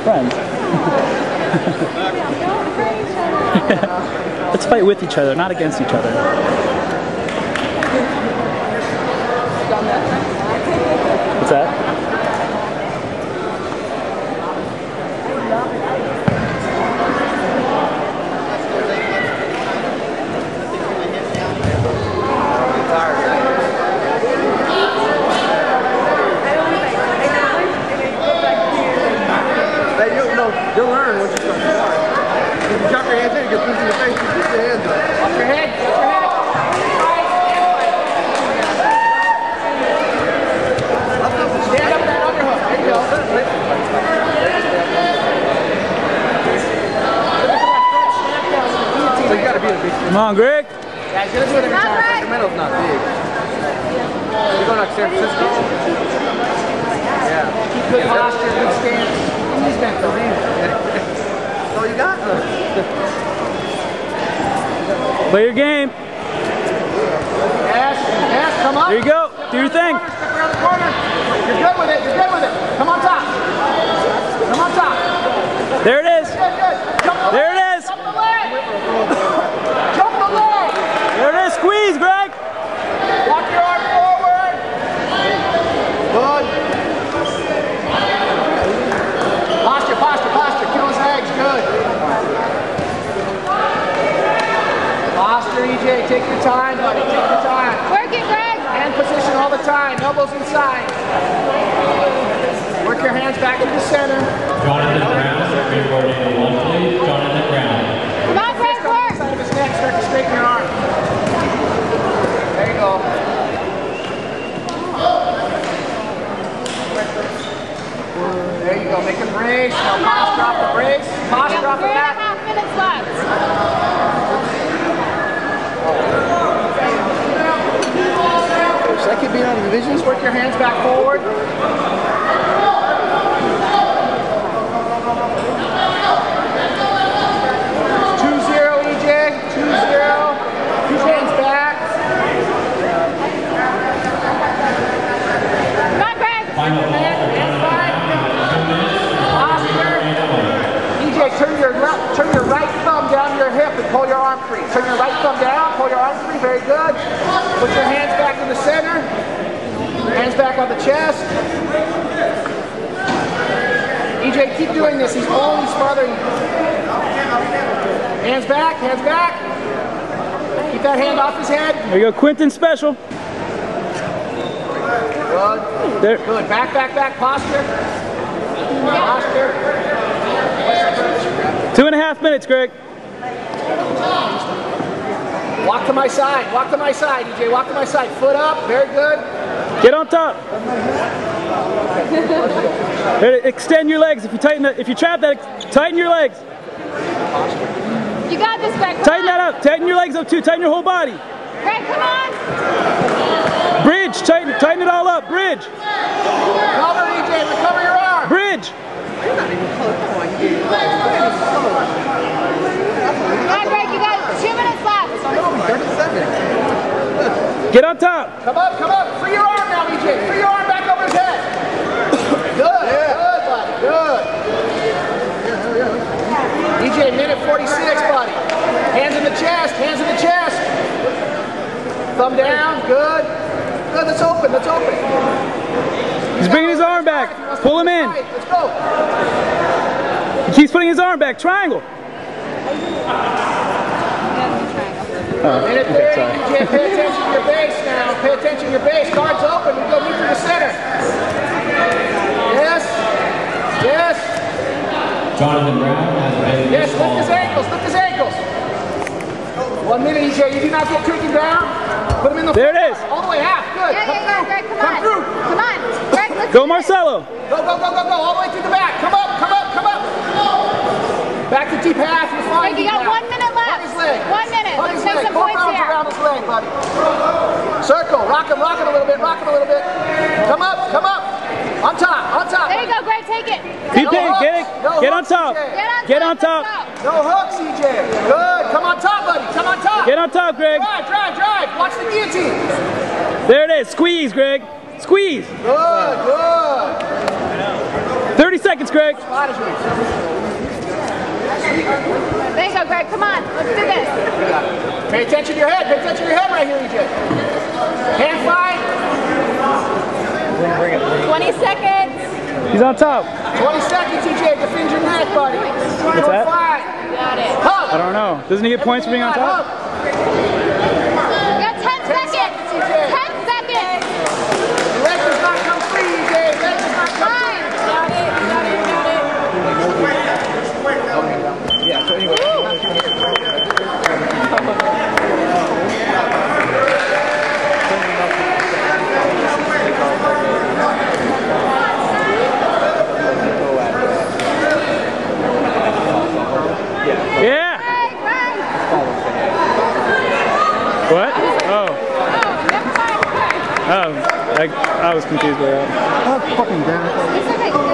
friends. Let's fight with each other, not against each other. What's that? You'll learn once you start to start. If you drop your hands in, you get punched in the face, you put your hands up. Off your head, get your head. Stand up with that underhook. There you go. So you gotta be a big. Come on, Greg. Yeah, he's gonna do it every time. Sacramento's not big. You're going like San Francisco? Yeah. Keep good posture, good stance. He's bent the ring. That's all you got? Play your game. Yes, come up. There you go. Do your thing. Step around the corner. You're good with it. You're good with it. Come on top. Come on top. There it is. Good. Jump the There leg. it is. Jump the leg. Jump the leg. There it is. Squeeze, Greg. Walk your arm forward. Good. Posture. Kill his legs. Good. Posture, EJ. Take your time, buddy. Take your time. Work it, Greg. Hand position all the time. Elbows inside. Work your hands back to the center. Jonathan Brown, reporting to one, please. Jonathan Brown. Come on, Greg, work. Side of his neck. Start to straighten your arm. There you go. There you go. Make a brace. Now posture off the brace. Posture off the back. 3.5 minutes left. Should that kid be out of division? Just work your hands back forward. 2-0, EJ. 2-0. Keep hands back. Come on, Greg. Final ball for Jonathan Brown. 2 minutes. Posture. EJ, turn your right thumb down to your hip and pull your arm free. Turn your right thumb down, pull your arm free. Very good. Put your hands back in the center. Hands back on the chest. EJ, keep doing this. He's only smothering. Hands back, hands back. Keep that hand off his head. There you go, Quentin special. Good. There. Good. Back. Posture. Posture. 2.5 minutes, Greg. Walk to my side, EJ. Walk to my side. Foot up. Very good. Get on top. There, extend your legs. If you trap that, tighten your legs. You got this, Greg. Come Tighten on. that up. Tighten your legs up too. Tighten your whole body. Greg, come on. Bridge. Tighten it all up. Bridge. Recover, EJ. Recover your arm. Bridge. Come on, Greg. You got 2 minutes left. 37. Get on top. Come up. Free your arm now, EJ. Free your arm back over his head. Good. Good, buddy. Good. EJ, minute 46, buddy. Hands in the chest. Thumb down. Good. Let's open. He's bringing his arm back. Pull him in. Let's go. He keeps putting his arm back. Triangle. Minute 30, EJ, pay attention to your base now. Pay attention to your base. Guards open. We go meet through the center. Yes. Jonathan Brown has been Yes, lift his ankles. 1 minute, EJ. You do not get creaking down. Put him in the There it is. all the way half. Good. Yeah, Greg. Come Come on. through. Come on. Greg, let's Go, do this. Marcelo. Go. All the way through the back. Come up. Back to deep half. You're fine. Greg, you got 1 minute left. Hug his leg. 1 minute. Hug Let's his make leg. some Both points arms here. around his leg, buddy. Circle. Rock him a little bit. Come up. On top. There you go, Greg. Take it. Keep No it. hooks. Get on hooks, top. EJ. Get on top. Let's No hooks, EJ. Good. Come on top, buddy. Come on top. Get on top, Greg. Drive. Watch the guillotine. There it is. Squeeze, Greg. Squeeze. Good. 30 seconds, Greg. Spot is released. There you go, Greg. Come on. Let's do this. Pay attention to your head. Pay attention to your head right here, EJ. Hand fly. 20 seconds. He's on top. 20 seconds, EJ. Defend your neck, buddy. What's that? Fly. Got it. Hug. I don't know. Doesn't he get points for being on top? Hug. You got 10 seconds. 10 seconds. Your leg does not come free, EJ. Leg does not come free. Got it. Got it. Got it. Yeah, so anyway. Yeah. Greg, Greg. What? Oh. Oh, never mind. Greg. Oh. I was confused by that. It's okay.